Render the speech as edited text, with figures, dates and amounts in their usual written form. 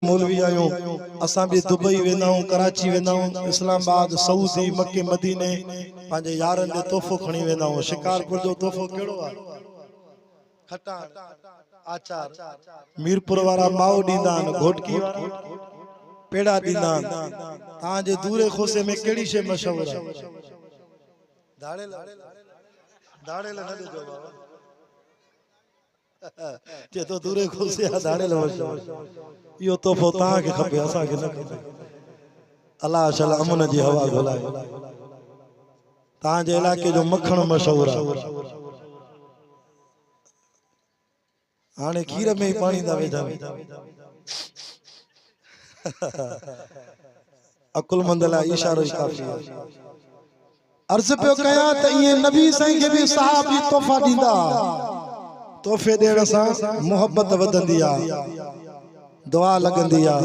मौलवी आयो असा भी दुबई वेंदाऊं कराची वेंदाऊं इस्लामाबाद सऊदी मक्के मदीने पांजे यारन दे तोहफो खणी वेंदाऊं। शिकारपुर जो तोहफो केड़ो आ? खटाण आचार। मीरपुर वारा माओ दींदान, घोटकी वारा पेड़ा दींदान। तां जे दूरे खोसे में केड़ी शे मशहूर है? दाड़ेल दाड़ेल न देजो बाबा जे तो दूरे खोसे दाड़ेल मशहूर यो तोहफो तां के खपे असा के न खपे। अल्लाह शल अमन जी हवा घुलाए। तां जे इलाके जो मखण मशहूर है। हाने खीर में ही पानी दा वेझा अकुलमंद ला इशारो ही काफी है। अर्ज पे कया त ये नबी साईं के भी सहाबी तोहफा दींदा। तोहफे देण सा मोहब्बत वधंदी आ, दुआ लगंदी आ।